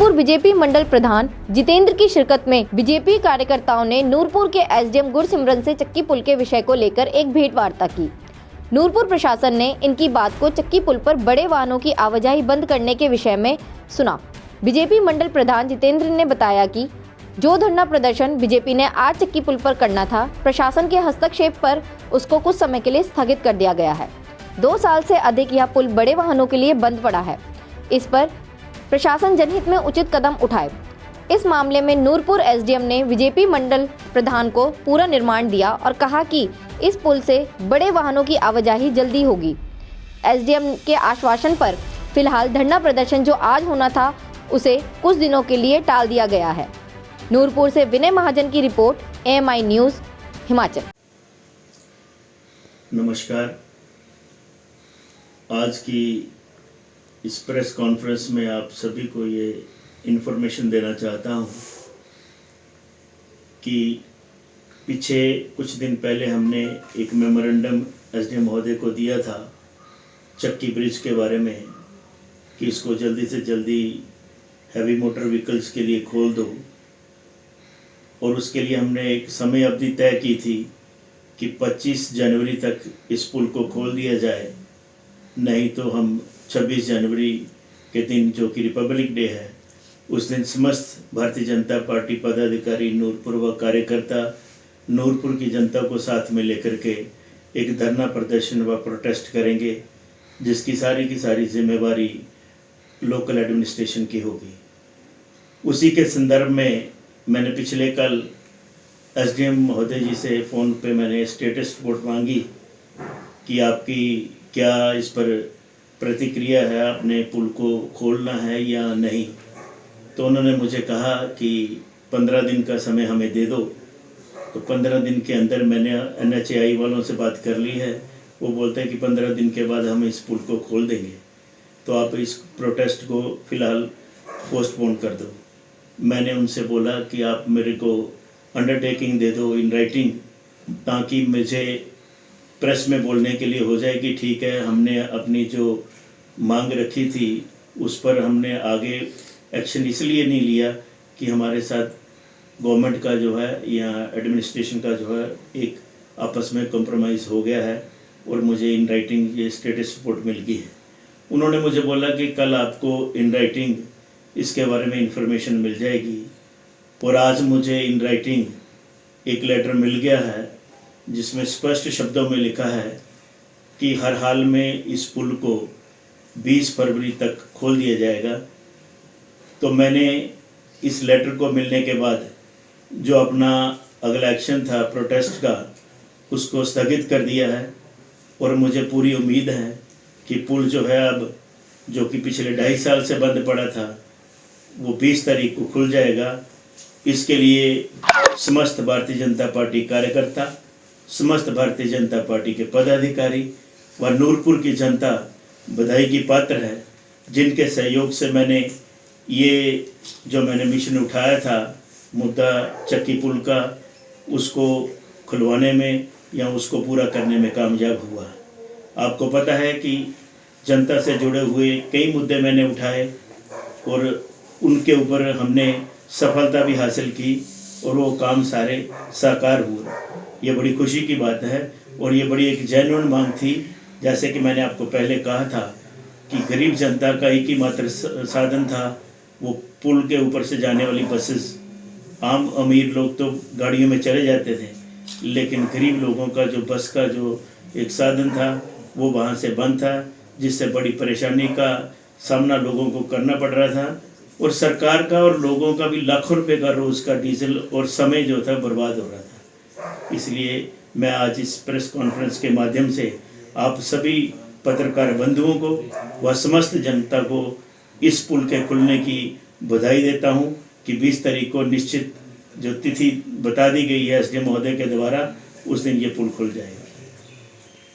Nurpur BJP मंडल प्रधान जितेंद्र की शिरकत में बीजेपी कार्यकर्ताओं ने नूरपुर के एसडीएम गुरसिमरन से चक्की पुल के विषय को लेकर एक भेंट वार्ता की। नूरपुर प्रशासन ने इनकी बात को चक्की पुल पर बड़े वाहनों की आवाजाही बंद करने के विषय में सुना। बीजेपी मंडल प्रधान जितेंद्र ने बताया कि जो धरना प्रदर्शन बीजेपी ने आज चक्की पुल पर करना था, प्रशासन के हस्तक्षेप पर उसको कुछ समय के लिए स्थगित कर दिया गया है। 2 साल से अधिक यह पुल बड़े वाहनों के लिए बंद पड़ा है। इस पर प्रशासन जनहित में उचित कदम उठाए। इस मामले में नूरपुर एसडीएम ने बीजेपी मंडल प्रधान को पूरा निर्माण दिया और कहा कि इस पुल से बड़े वाहनों की आवाजाही जल्दी होगी। एसडीएम के आश्वासन पर फिलहाल धरना प्रदर्शन जो आज होना था उसे कुछ दिनों के लिए टाल दिया गया है। नूरपुर से विनय महाजन की रिपोर्ट, AMI न्यूज़, हिमाचल। नमस्कार। आज की इस प्रेस कॉन्फ्रेंस में आप सभी को ये इन्फॉर्मेशन देना चाहता हूँ कि पीछे कुछ दिन पहले हमने एक मेमोरेंडम एसडीएम महोदय को दिया था चक्की ब्रिज के बारे में कि इसको जल्दी से जल्दी हैवी मोटर व्हीकल्स के लिए खोल दो, और उसके लिए हमने एक समय अवधि तय की थी कि 25 जनवरी तक इस पुल को खोल दिया जाए, नहीं तो हम 26 जनवरी के दिन, जो कि रिपब्लिक डे है, उस दिन समस्त भारतीय जनता पार्टी पदाधिकारी, नूरपुर व कार्यकर्ता नूरपुर की जनता को साथ में लेकर के एक धरना प्रदर्शन व प्रोटेस्ट करेंगे, जिसकी सारी की सारी जिम्मेवारी लोकल एडमिनिस्ट्रेशन की होगी। उसी के संदर्भ में मैंने पिछले कल एसडीएम महोदय जी से फ़ोन पे मैंने स्टेटस रिपोर्ट मांगी कि आपकी क्या इस पर प्रतिक्रिया है, आपने पुल को खोलना है या नहीं। तो उन्होंने मुझे कहा कि 15 दिन का समय हमें दे दो। तो 15 दिन के अंदर मैंने NHAI वालों से बात कर ली है। वो बोलते हैं कि 15 दिन के बाद हम इस पुल को खोल देंगे, तो आप इस प्रोटेस्ट को फ़िलहाल पोस्टपोन कर दो। मैंने उनसे बोला कि आप मेरे को अंडरटेकिंग दे दो इन राइटिंग, ताकि मुझे प्रेस में बोलने के लिए हो जाए कि ठीक है, हमने अपनी जो मांग रखी थी उस पर हमने आगे एक्शन इसलिए नहीं लिया कि हमारे साथ गवर्नमेंट का जो है या एडमिनिस्ट्रेशन का जो है एक आपस में कॉम्प्रोमाइज़ हो गया है, और मुझे इन राइटिंग ये स्टेटस रिपोर्ट मिल गई है। उन्होंने मुझे बोला कि कल आपको इन राइटिंग इसके बारे में इंफॉर्मेशन मिल जाएगी, और आज मुझे इन राइटिंग एक लेटर मिल गया है जिसमें स्पष्ट शब्दों में लिखा है कि हर हाल में इस पुल को 20 फरवरी तक खोल दिया जाएगा। तो मैंने इस लेटर को मिलने के बाद जो अपना अगला एक्शन था प्रोटेस्ट का, उसको स्थगित कर दिया है, और मुझे पूरी उम्मीद है कि पुल जो है अब, जो कि पिछले 2.5 साल से बंद पड़ा था, वो 20 तारीख को खुल जाएगा। इसके लिए समस्त भारतीय जनता पार्टी कार्यकर्ता, समस्त भारतीय जनता पार्टी के पदाधिकारी व नूरपुर की जनता बधाई की पात्र है, जिनके सहयोग से मैंने ये जो मैंने मिशन उठाया था मुद्दा चक्की पुल का, उसको खुलवाने में या उसको पूरा करने में कामयाब हुआ। आपको पता है कि जनता से जुड़े हुए कई मुद्दे मैंने उठाए और उनके ऊपर हमने सफलता भी हासिल की, और वो काम सारे साकार हुए। ये बड़ी खुशी की बात है, और ये बड़ी एक जेन्युइन मांग थी। जैसे कि मैंने आपको पहले कहा था कि गरीब जनता का एक ही मात्र साधन था वो पुल के ऊपर से जाने वाली बसेस। आम अमीर लोग तो गाड़ियों में चले जाते थे, लेकिन गरीब लोगों का जो बस का जो एक साधन था वो वहाँ से बंद था, जिससे बड़ी परेशानी का सामना लोगों को करना पड़ रहा था, और सरकार का और लोगों का भी लाखों रुपए का रोज़ का डीजल और समय जो था बर्बाद हो रहा था। इसलिए मैं आज इस प्रेस कॉन्फ्रेंस के माध्यम से आप सभी पत्रकार बंधुओं को व समस्त जनता को इस पुल के खुलने की बधाई देता हूं कि 20 तारीख को निश्चित जो तिथि बता दी गई है एसडीएम महोदय के द्वारा, उस दिन ये पुल खुल जाएगा।